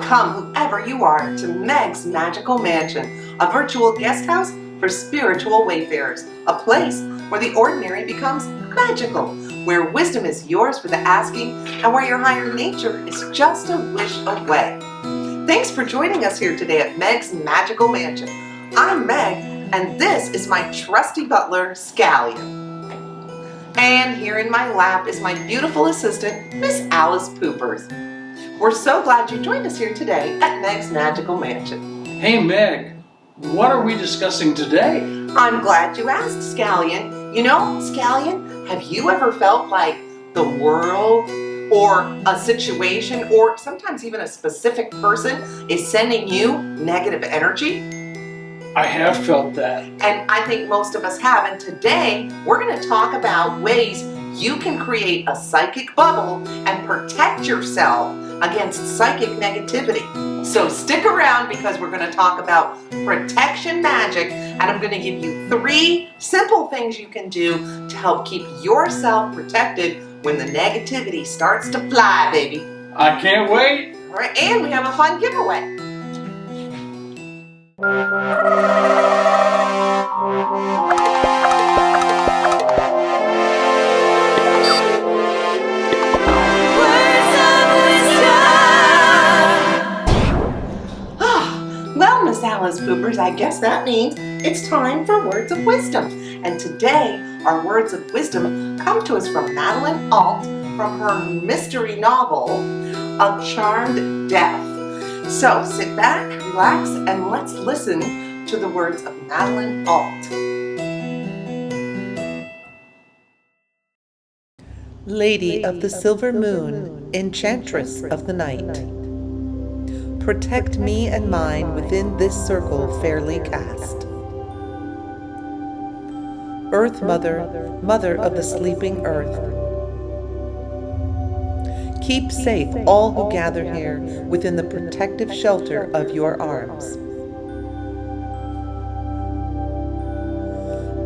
Welcome, whoever you are, to Meg's Magical Mansion, a virtual guest house for spiritual wayfarers, a place where the ordinary becomes magical, where wisdom is yours for the asking, and where your higher nature is just a wish away. Thanks for joining us here today at Meg's Magical Mansion. I'm Meg, and this is my trusty butler, Scallion. And here in my lap is my beautiful assistant, Miss Alice Poopers. We're so glad you joined us here today at Meg's Magical Mansion. Hey Meg, what are we discussing today? I'm glad you asked, Scallion. You know, Scallion, have you ever felt like the world or a situation or sometimes even a specific person is sending you negative energy? I have felt that. And I think most of us have. And today we're going to talk about ways you can create a psychic bubble and protect yourself against psychic negativity. So stick around because we're going to talk about protection magic, and I'm going to give you 3 simple things you can do to help keep yourself protected when the negativity starts to fly, baby. I can't wait. All right, and we have a fun giveaway. Well, Miss Alice Poopers, I guess that means it's time for Words of Wisdom. And today, our Words of Wisdom come to us from Madelyn Alt from her mystery novel, A Charmed Death. So sit back, relax, and let's listen to the words of Madelyn Alt. Lady of the silver moon, enchantress of the night, protect me and mine within this circle fairly cast. Earth Mother, mother of the sleeping earth, keep safe all who gather here within the protective shelter of your arms.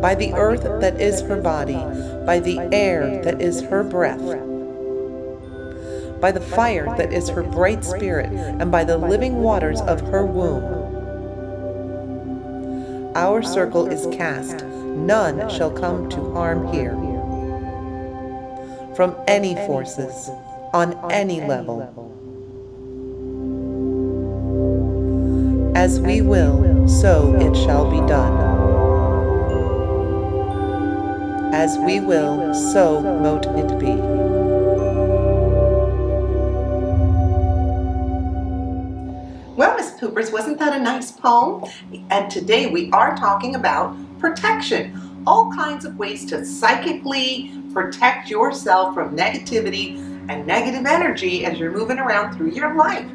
By the earth that is her body, by the air that is her breath, by the fire that is her bright spirit, and by the living waters of her womb. Our circle is cast, none shall come to harm here. From any forces, on any level. As we will, so it shall be done. As we will, so mote it be. Well, Miss Poopers, wasn't that a nice poem? And today we are talking about protection. All kinds of ways to psychically protect yourself from negativity and negative energy as you're moving around through your life.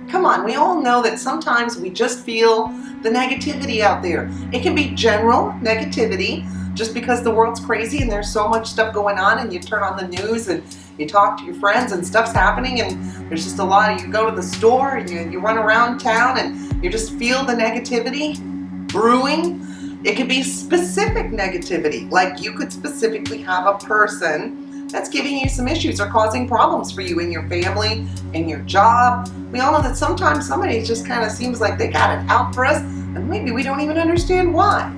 Come on, we all know that sometimes we just feel the negativity out there. It can be general negativity, just because the world's crazy and there's so much stuff going on, and you turn on the news and you talk to your friends and stuff's happening, and there's just a lot of, you go to the store and you run around town and you just feel the negativity brewing. It could be specific negativity, like you could specifically have a person that's giving you some issues or causing problems for you in your family, in your job. We all know that sometimes somebody just kind of seems like they got it out for us, and maybe we don't even understand why.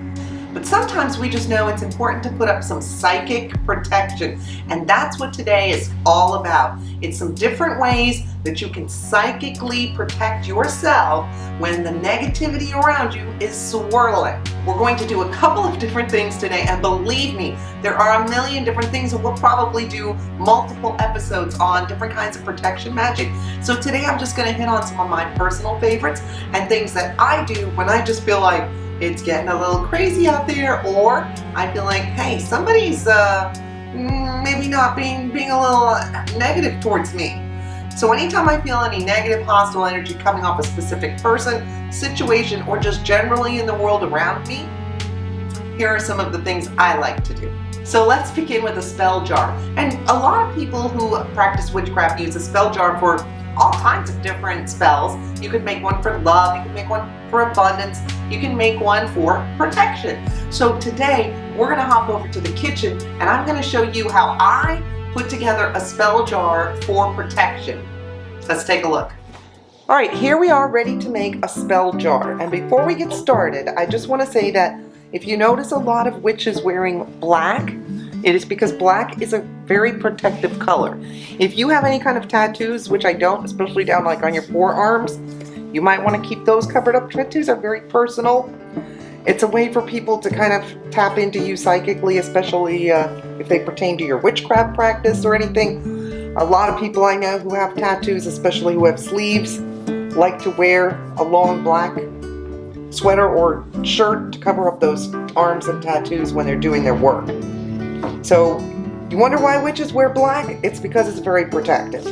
But sometimes we just know it's important to put up some psychic protection. And that's what today is all about. It's some different ways that you can psychically protect yourself when the negativity around you is swirling. We're going to do a couple of different things today, and believe me, there are a million different things, and we'll probably do multiple episodes on different kinds of protection magic. So today I'm just going to hit on some of my personal favorites and things that I do when I just feel like it's getting a little crazy out there, or I feel like, hey, somebody's maybe not being a little negative towards me. So anytime I feel any negative, hostile energy coming off a specific person, situation, or just generally in the world around me, here are some of the things I like to do. So let's begin with a spell jar. And a lot of people who practice witchcraft use a spell jar for all kinds of different spells. You could make one for love, you can make one for abundance, you can make one for protection. So today we're going to hop over to the kitchen and I'm going to show you how I put together a spell jar for protection. Let's take a look. All right, here we are ready to make a spell jar. And before we get started, I just want to say that if you notice a lot of witches wearing black, it is because black is a very protective color. If you have any kind of tattoos, which I don't, especially down like on your forearms, you might want to keep those covered up. Tattoos are very personal. It's a way for people to kind of tap into you psychically, especially if they pertain to your witchcraft practice or anything. A lot of people I know who have tattoos, especially who have sleeves, like to wear a long black sweater or shirt to cover up those arms and tattoos when they're doing their work. So, you wonder why witches wear black? It's because it's very protective.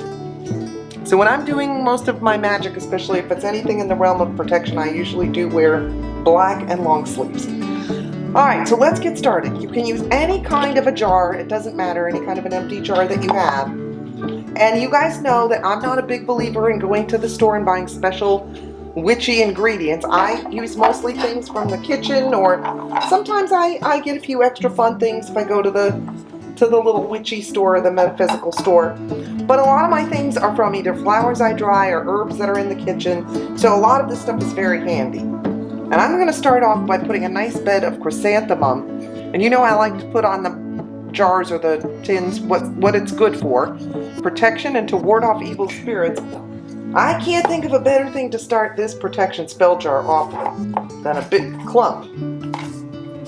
So when I'm doing most of my magic, especially if it's anything in the realm of protection, I usually do wear black and long sleeves. Alright, so let's get started. You can use any kind of a jar, it doesn't matter, any kind of an empty jar that you have. And you guys know that I'm not a big believer in going to the store and buying special witchy ingredients. I use mostly things from the kitchen, or sometimes I get a few extra fun things if I go to the little witchy store or the metaphysical store. But a lot of my things are from either flowers I dry or herbs that are in the kitchen. So a lot of this stuff is very handy. And I'm going to start off by putting a nice bed of chrysanthemum. And you know I like to put on the jars or the tins what it's good for. Protection and to ward off evil spirits. I can't think of a better thing to start this protection spell jar off with than a big clump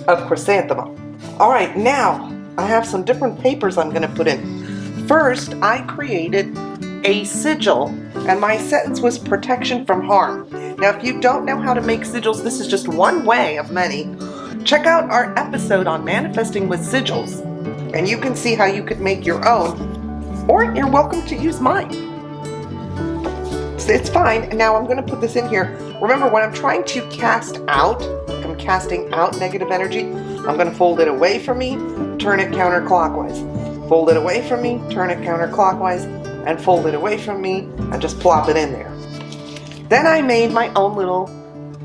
of chrysanthemum. Alright, now I have some different papers I'm going to put in. First, I created a sigil, and my sentence was protection from harm. Now, if you don't know how to make sigils, this is just one way of many. Check out our episode on manifesting with sigils, and you can see how you could make your own, or you're welcome to use mine. It's fine. And now I'm going to put this in here. Remember, when I'm trying to cast out, like I'm casting out negative energy, I'm going to fold it away from me, turn it counterclockwise. Fold it away from me, turn it counterclockwise, and fold it away from me, and just plop it in there. Then I made my own little,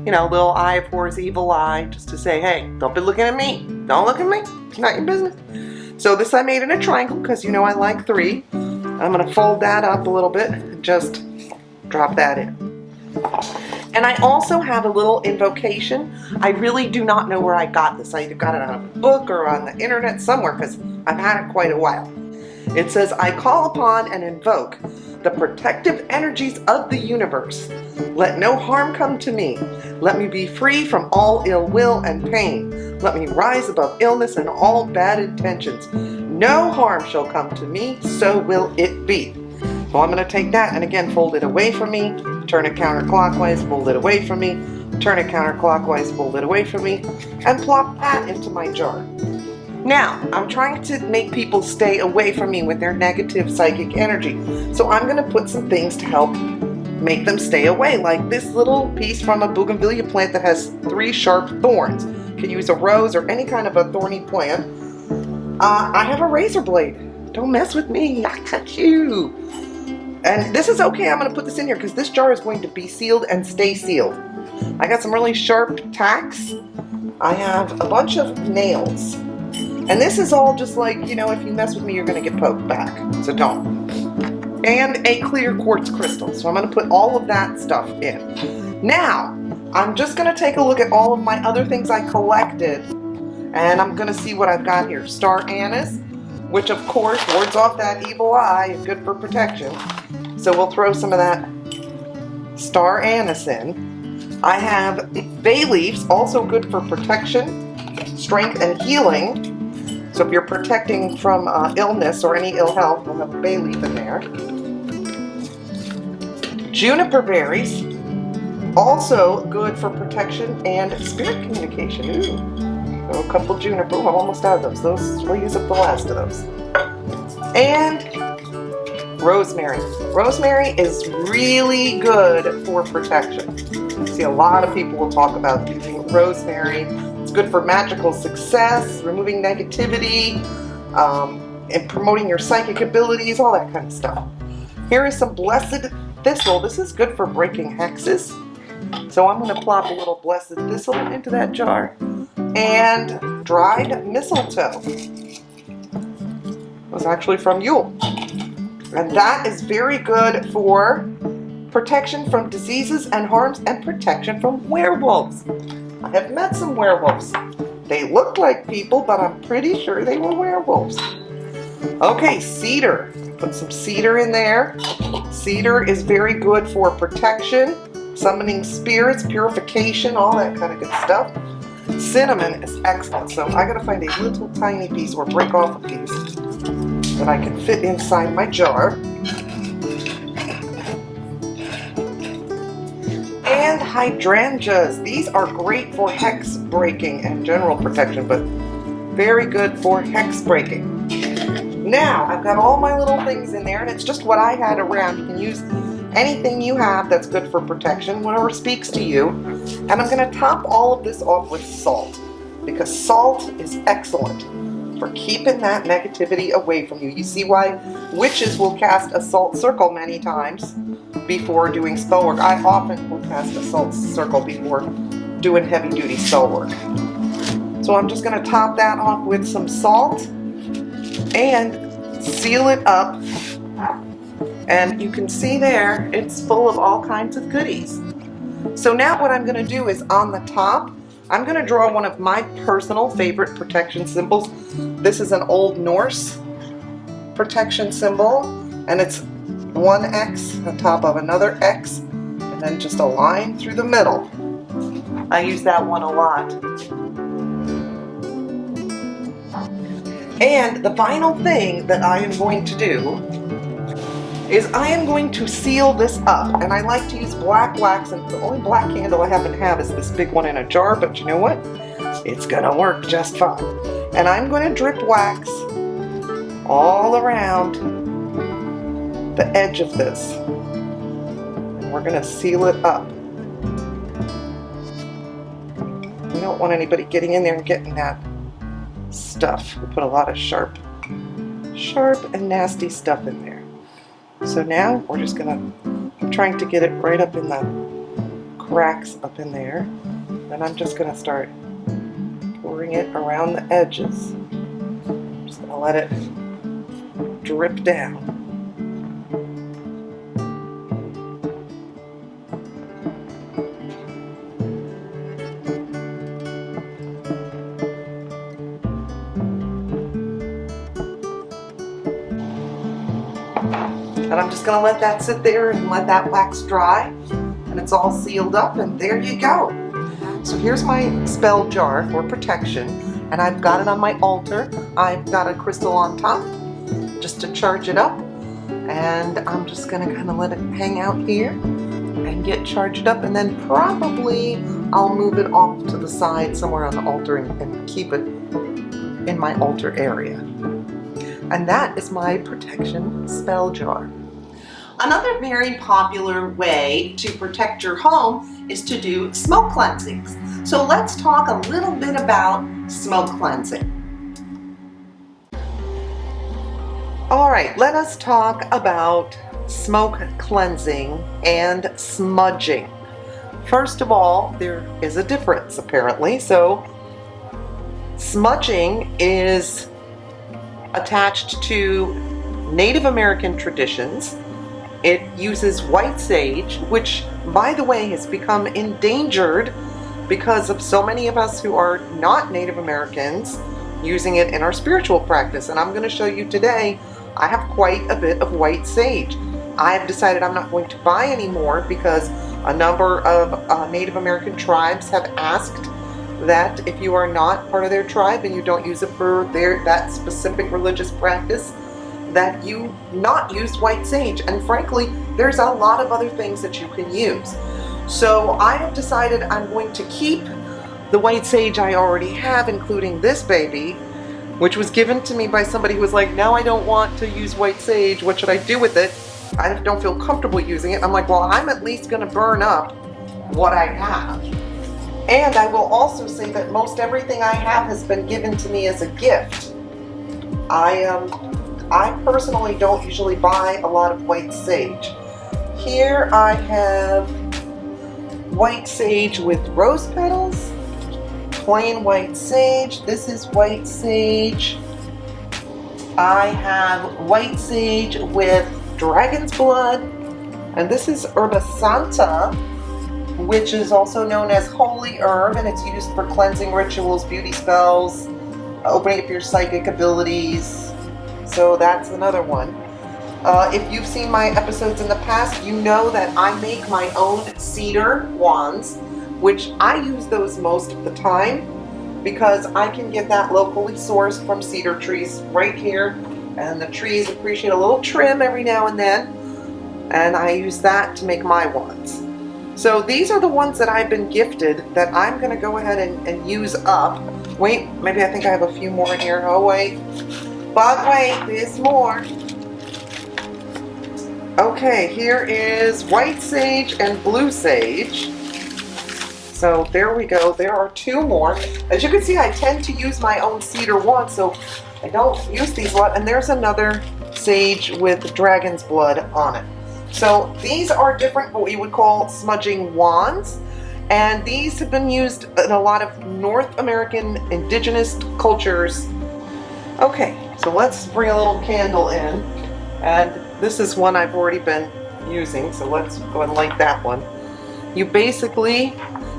little eye of horrors, evil eye, just to say, hey, don't be looking at me. Don't look at me. It's not your business. So this I made in a triangle, because you know I like 3. I'm going to fold that up a little bit, and just drop that in. And I also have a little invocation. I really do not know where I got this. I either got it on a book or on the internet somewhere, because I've had it quite a while. It says, I call upon and invoke the protective energies of the universe. Let no harm come to me. Let me be free from all ill will and pain. Let me rise above illness and all bad intentions. No harm shall come to me, so will it be. So I'm going to take that and again fold it away from me, turn it counterclockwise, fold it away from me, turn it counterclockwise, fold it away from me, and plop that into my jar. Now, I'm trying to make people stay away from me with their negative psychic energy. So I'm going to put some things to help make them stay away, like this little piece from a bougainvillea plant that has 3 sharp thorns. You can use a rose or any kind of a thorny plant. I have a razor blade. Don't mess with me, I cut you. And this is okay, I'm going to put this in here because this jar is going to be sealed and stay sealed. I got some really sharp tacks. I have a bunch of nails. And this is all just like, if you mess with me, you're going to get poked back. So don't. And a clear quartz crystal. So I'm going to put all of that stuff in. Now, I'm just going to take a look at all of my other things I collected. And I'm going to see what I've got here. Star anise, which of course wards off that evil eye, good for protection. So we'll throw some of that star anise in. I have bay leaves, also good for protection, strength, and healing. So if you're protecting from illness or any ill health, we'll have a bay leaf in there. Juniper berries, also good for protection and spirit communication. Ooh, so a couple juniper. Ooh, I'm almost out of those. We'll use up the last of those. And rosemary. Rosemary is really good for protection. I see a lot of people will talk about using rosemary. It's good for magical success, removing negativity, and promoting your psychic abilities, all that kind of stuff. Here is some blessed thistle. This is good for breaking hexes. So I'm going to plop a little blessed thistle into that jar. And dried mistletoe. It was actually from Yule. And that is very good for protection from diseases and harms, and protection from werewolves. I have met some werewolves. They looked like people, but I'm pretty sure they were werewolves. Okay, cedar. Put some cedar in there. Cedar is very good for protection, summoning spirits, purification, all that kind of good stuff. Cinnamon is excellent, so I gotta find a little tiny piece or break off a piece that I can fit inside my jar. And hydrangeas. These are great for hex breaking and general protection, but very good for hex breaking. Now, I've got all my little things in there, and it's just what I had around. You can use anything you have that's good for protection, whatever speaks to you. And I'm going to top all of this off with salt, because salt is excellent for keeping that negativity away from you. You see why witches will cast a salt circle many times before doing spell work. I often will cast a salt circle before doing heavy duty spell work. So I'm just going to top that off with some salt and seal it up. And you can see there, it's full of all kinds of goodies. So now what I'm going to do is on the top, I'm going to draw one of my personal favorite protection symbols. This is an Old Norse protection symbol, and it's one X on top of another X, and then just a line through the middle. I use that one a lot. And the final thing that I am going to do is I am going to seal this up, and I like to use black wax, and the only black candle I happen to have is this big one in a jar, but you know what? It's gonna work just fine. And I'm going to drip wax all around the edge of this, and we're going to seal it up. We don't want anybody getting in there and getting that stuff. We put a lot of sharp and nasty stuff in there. So now we're just gonna, I'm trying to get it right up in the cracks up in there, and I'm just gonna start pouring it around the edges. I'm just gonna let it drip down. And I'm just going to let that sit there and let that wax dry, and it's all sealed up, and there you go. So here's my spell jar for protection, and I've got it on my altar. I've got a crystal on top just to charge it up, and I'm just going to kind of let it hang out here and get charged up, and then probably I'll move it off to the side somewhere on the altar and keep it in my altar area. And that is my protection spell jar. Another very popular way to protect your home is to do smoke cleansings. So let's talk a little bit about smoke cleansing. All right, let us talk about smoke cleansing and smudging. First of all, there is a difference apparently. So smudging is attached to Native American traditions. It uses white sage, which, by the way, has become endangered because of so many of us who are not Native Americans using it in our spiritual practice. And I'm going to show you today, I have quite a bit of white sage. I have decided I'm not going to buy any more because a number of Native American tribes have asked that if you are not part of their tribe and you don't use it for that specific religious practice, that you not use white sage. And frankly, there's a lot of other things that you can use. So I have decided I'm going to keep the white sage I already have, including this baby, which was given to me by somebody who was like, now I don't want to use white sage, what should I do with it? I don't feel comfortable using it. I'm like, well, I'm at least going to burn up what I have. And I will also say that most everything I have has been given to me as a gift. I personally don't usually buy a lot of white sage. Here I have white sage with rose petals, plain white sage. This is white sage. I have white sage with dragon's blood, And this is Herba Santa, which is also known as holy herb, and it's used for cleansing rituals, beauty spells, opening up your psychic abilities. So that's another one. If you've seen my episodes in the past, you know that I make my own cedar wands, which I use those most of the time because I can get that locally sourced from cedar trees right here, and the trees appreciate a little trim every now and then, and I use that to make my wands. So these are the ones that I've been gifted that I'm going to go ahead and use up. Wait, maybe I think I have a few more in here. Oh wait, but wait, there's more. Okay, here is white sage and blue sage. So there we go, there are two more. As you can see, I tend to use my own cedar wand, so I don't use these a lot. And there's another sage with dragon's blood on it. So these are different, what we would call smudging wands. And these have been used in a lot of North American indigenous cultures. Okay, so let's bring a little candle in. And this is one I've already been using, so let's go and light that one. You basically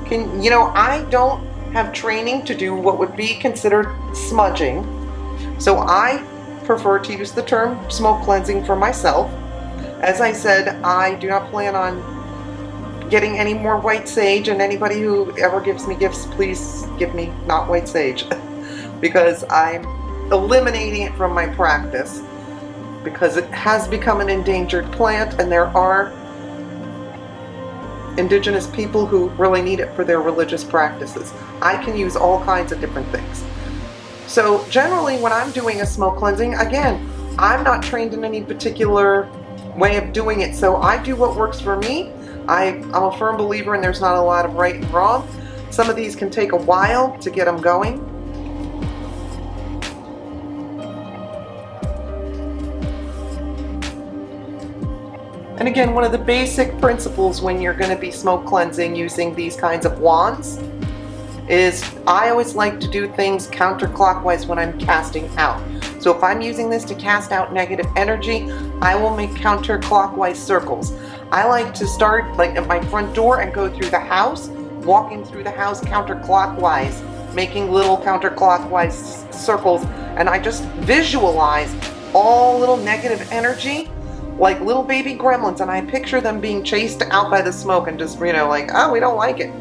can, I don't have training to do what would be considered smudging, so I prefer to use the term smoke cleansing for myself. As I said, I do not plan on getting any more white sage, and anybody who ever gives me gifts, please give me not white sage because I'm eliminating it from my practice because it has become an endangered plant, and there are indigenous people who really need it for their religious practices. I can use all kinds of different things. So generally when I'm doing a smoke cleansing, again, I'm not trained in any particular way of doing it, so I do what works for me. I'm a firm believer in there's not a lot of right and wrong. Some of these can take a while to get them going. And again, one of the basic principles when you're going to be smoke cleansing using these kinds of wands is I always like to do things counterclockwise when I'm casting out. So if I'm using this to cast out negative energy, I will make counterclockwise circles. I like to start like at my front door and go through the house, walking through the house counterclockwise, making little counterclockwise circles, and I just visualize all little negative energy like little baby gremlins, and I picture them being chased out by the smoke and just, like, oh, we don't like it.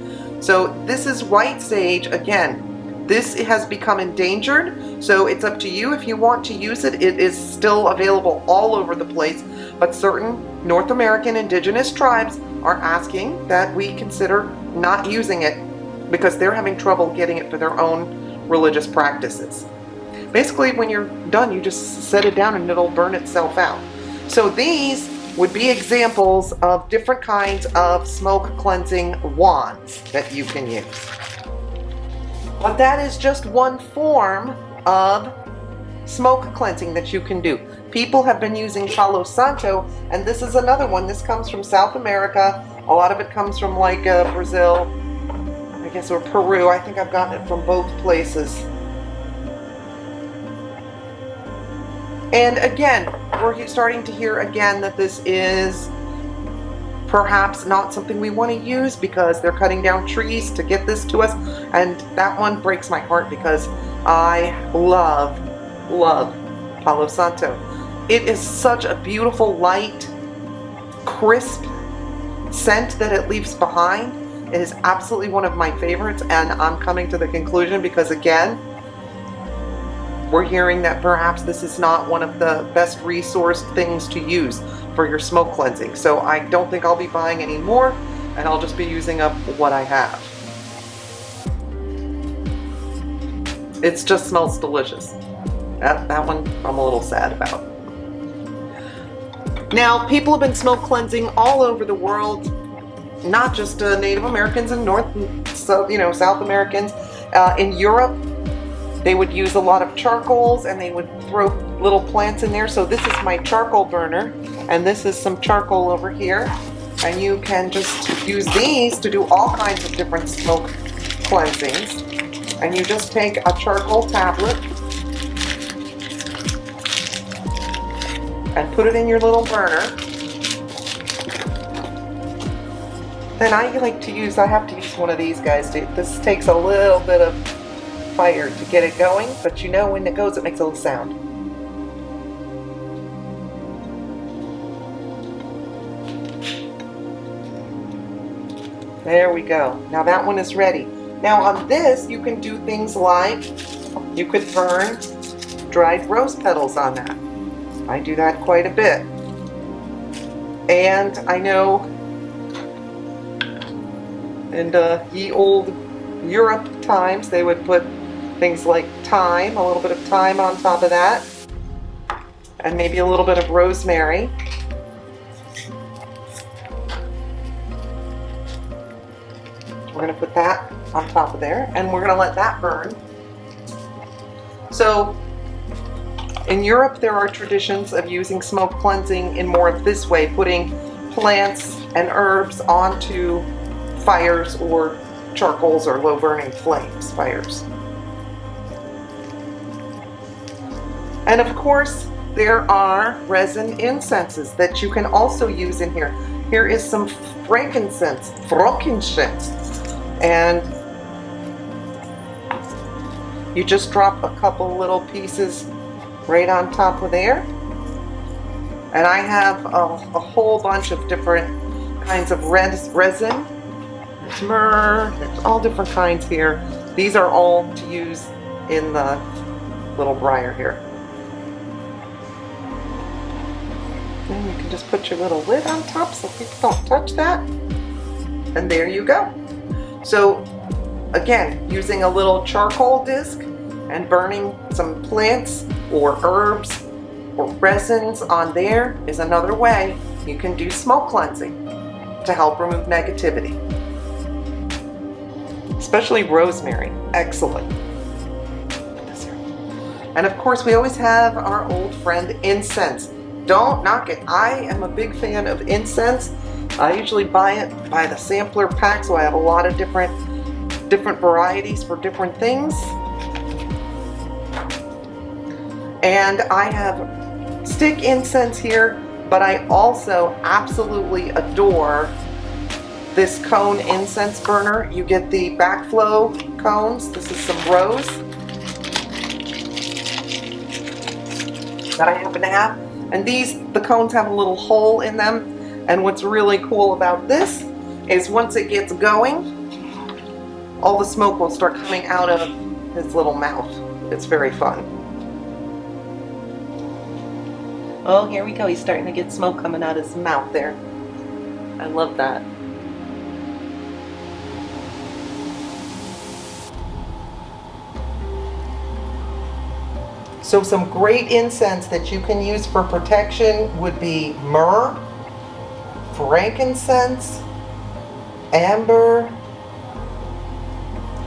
So this is white sage. Again, this has become endangered, so it's up to you if you want to use it. It is still available all over the place, but certain North American indigenous tribes are asking that we consider not using it because they're having trouble getting it for their own religious practices. Basically, when you're done, you just set it down and it'll burn itself out. So these would be examples of different kinds of smoke cleansing wands that you can use. But that is just one form of smoke cleansing that you can do. People have been using Palo Santo, and this is another one. This comes from South America. A lot of it comes from like Brazil, I guess, or Peru. I think I've gotten it from both places. And again, we're starting to hear again that this is perhaps not something we want to use because they're cutting down trees to get this to us. And that one breaks my heart because I love Palo Santo. It is such a beautiful, light, crisp scent that it leaves behind. It is absolutely one of my favorites, and I'm coming to the conclusion because again, we're hearing that perhaps this is not one of the best resourced things to use for your smoke cleansing. So I don't think I'll be buying any more, and I'll just be using up what I have. It just smells delicious. That one I'm a little sad about. Now, people have been smoke cleansing all over the world, not just Native Americans and South Americans. In Europe, they would use a lot of charcoals and they would throw little plants in there. So this is my charcoal burner, and this is some charcoal over here. And you can just use these to do all kinds of different smoke cleansings. And you just take a charcoal tablet and put it in your little burner. then I like to use, I have to use one of these guys. This takes a little bit of fire to get it going, but you know when it goes, it makes a little sound. There we go. Now that one is ready. Now on this, you can do things like, you could burn dried rose petals on that. I do that quite a bit. And I know in ye old Europe times, they would put things like thyme, a little bit of thyme on top of that, and maybe a little bit of rosemary. We're going to put that on top of there, and we're going to let that burn. So in Europe, there are traditions of using smoke cleansing in more of this way, putting plants and herbs onto fires or charcoals or low burning flames, fires. And of course, there are resin incenses that you can also use in here. Here is some frankincense, and you just drop a couple little pieces right on top of there. And I have a whole bunch of different kinds of resin. There's myrrh, there's all different kinds here. These are all to use in the little briar here. And you can just put your little lid on top so people don't touch that. And there you go. So again, using a little charcoal disc and burning some plants or herbs or resins on there is another way you can do smoke cleansing to help remove negativity. Especially rosemary, excellent. And of course, we always have our old friend incense. Don't knock it. I am a big fan of incense. I usually buy it by the sampler pack, so I have a lot of different varieties for different things. And I have stick incense here, but I also absolutely adore this cone incense burner. You get the backflow cones. This is some rose that I happen to have. And the cones have a little hole in them. And what's really cool about this is once it gets going, all the smoke will start coming out of his little mouth. It's very fun. Oh, here we go. He's starting to get smoke coming out of his mouth there. I love that. So some great incense that you can use for protection would be myrrh, frankincense, amber,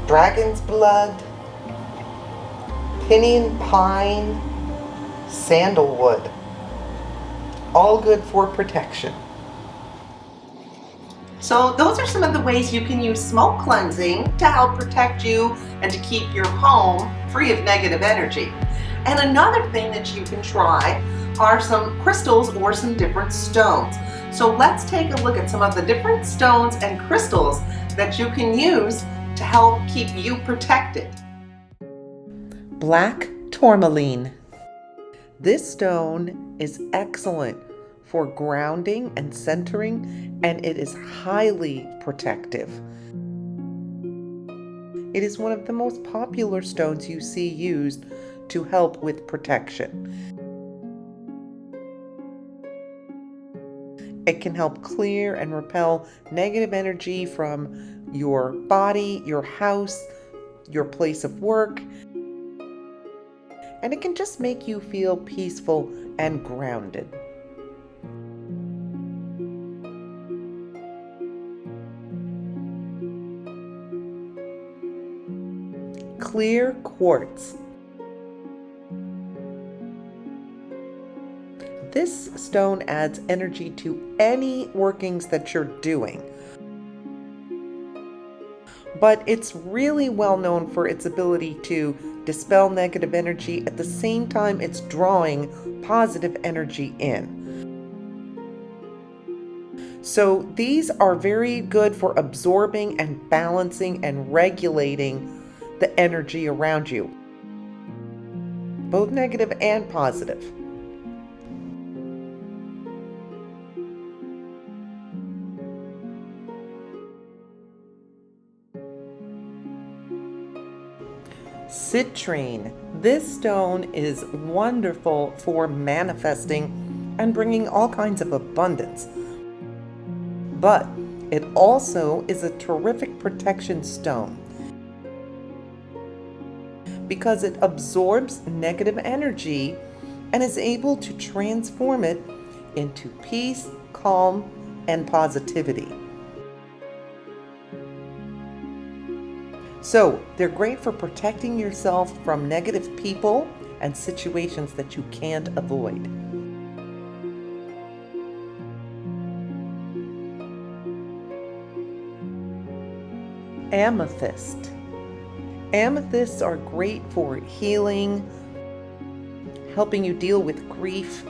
dragon's blood, pinyon pine, sandalwood. All good for protection. So those are some of the ways you can use smoke cleansing to help protect you and to keep your home free of negative energy. And another thing that you can try are some crystals or some different stones. So let's take a look at some of the different stones and crystals that you can use to help keep you protected. Black tourmaline. This stone is excellent for grounding and centering, and it is highly protective. It is one of the most popular stones you see used to help with protection. It can help clear and repel negative energy from your body, your house, your place of work, and it can just make you feel peaceful and grounded. Clear quartz. This stone adds energy to any workings that you're doing. But it's really well known for its ability to dispel negative energy at the same time it's drawing positive energy in. So these are very good for absorbing and balancing and regulating the energy around you, both negative and positive. Citrine. This stone is wonderful for manifesting and bringing all kinds of abundance. But it also is a terrific protection stone because it absorbs negative energy and is able to transform it into peace, calm, and positivity. So they're great for protecting yourself from negative people and situations that you can't avoid. Amethyst. Amethysts are great for healing, helping you deal with grief,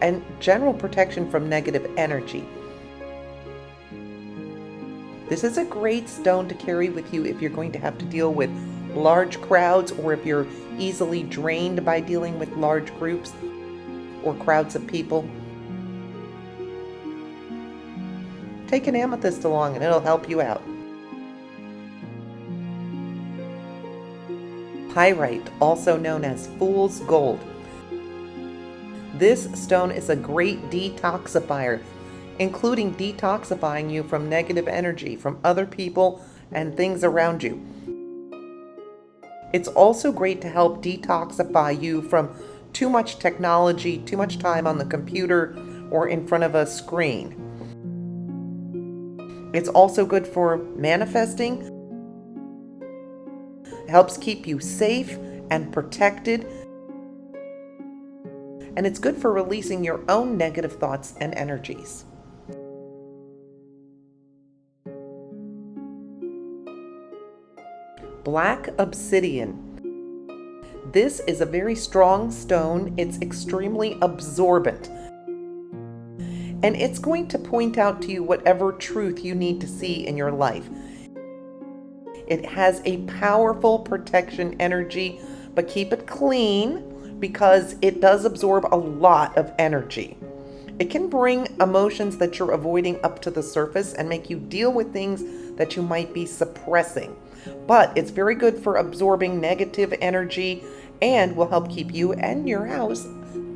and general protection from negative energy. This is a great stone to carry with you if you're going to have to deal with large crowds, or if you're easily drained by dealing with large groups or crowds of people. Take an amethyst along and it'll help you out. Pyrite, also known as fool's gold. This stone is a great detoxifier, including detoxifying you from negative energy from other people and things around you. It's also great to help detoxify you from too much technology, too much time on the computer or in front of a screen. It's also good for manifesting. It helps keep you safe and protected. And it's good for releasing your own negative thoughts and energies. Black obsidian. This is a very strong stone. It's extremely absorbent. And it's going to point out to you whatever truth you need to see in your life. It has a powerful protection energy, but keep it clean because it does absorb a lot of energy. It can bring emotions that you're avoiding up to the surface and make you deal with things that you might be suppressing. But it's very good for absorbing negative energy and will help keep you and your house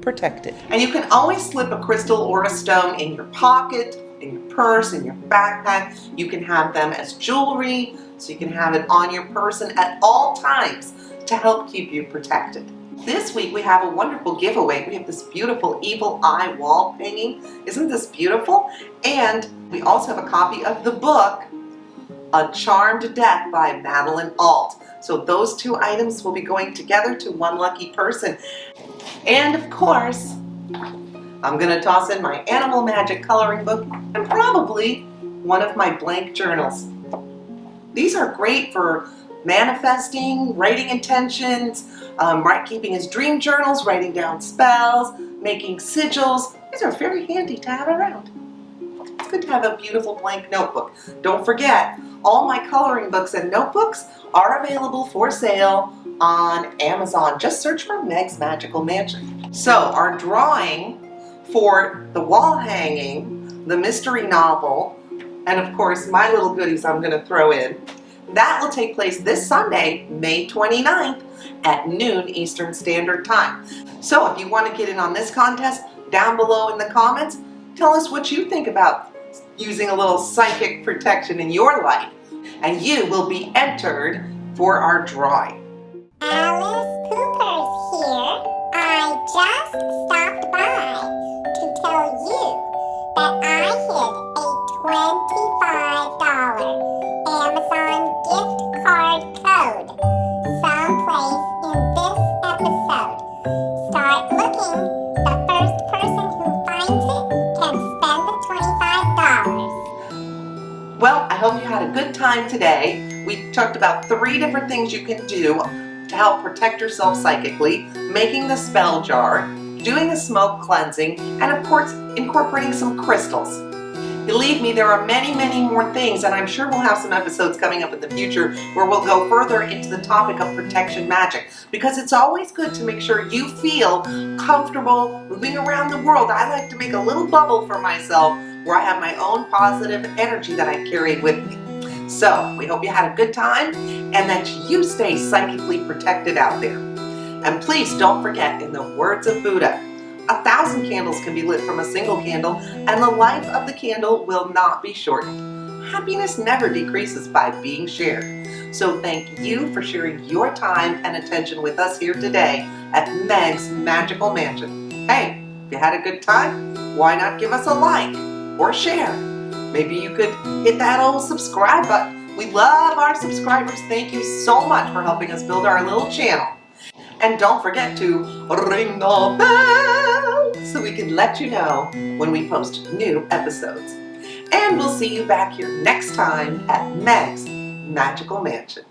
protected. And you can always slip a crystal or a stone in your pocket, in your purse, in your backpack. You can have them as jewelry, so you can have it on your person at all times to help keep you protected. This week we have a wonderful giveaway. We have this beautiful evil eye wall hanging. Isn't this beautiful? And we also have a copy of the book, A Charmed Death by Madelyn Alt. So those two items will be going together to one lucky person. And of course, I'm going to toss in my animal magic coloring book and probably one of my blank journals. These are great for manifesting, writing intentions, keeping his dream journals, writing down spells, making sigils. These are very handy to have around. It's good to have a beautiful blank notebook. Don't forget, all my coloring books and notebooks are available for sale on Amazon. Just search for Meg's Magical Mansion. So our drawing for the wall hanging, the mystery novel, and of course my little goodies I'm going to throw in, that will take place this Sunday, May 29th at noon Eastern Standard Time. So if you want to get in on this contest, down below in the comments, tell us what you think about using a little psychic protection in your life, and you will be entered for our drawing. Alice Poopers here. I just stopped by to tell you that I hid a $25 Amazon gift card code someplace in this episode. Start looking. The first person who finds it can spend the $25. Well, I hope you had a good time today. We talked about 3 different things you can do to help protect yourself psychically: making the spell jar, doing a smoke cleansing, and of course incorporating some crystals. Believe me, there are many, many more things, and I'm sure we'll have some episodes coming up in the future where we'll go further into the topic of protection magic, because it's always good to make sure you feel comfortable moving around the world. I like to make a little bubble for myself where I have my own positive energy that I carry with me. So, we hope you had a good time and that you stay psychically protected out there. And please don't forget, in the words of Buddha, 1,000 candles can be lit from a single candle, and the life of the candle will not be shortened. Happiness never decreases by being shared. So thank you for sharing your time and attention with us here today at Meg's Magical Mansion. Hey, if you had a good time, why not give us a like or share? Maybe you could hit that old subscribe button. We love our subscribers. Thank you so much for helping us build our little channel. And don't forget to ring the bell so we can let you know when we post new episodes. And we'll see you back here next time at Meg's Magical Mansion.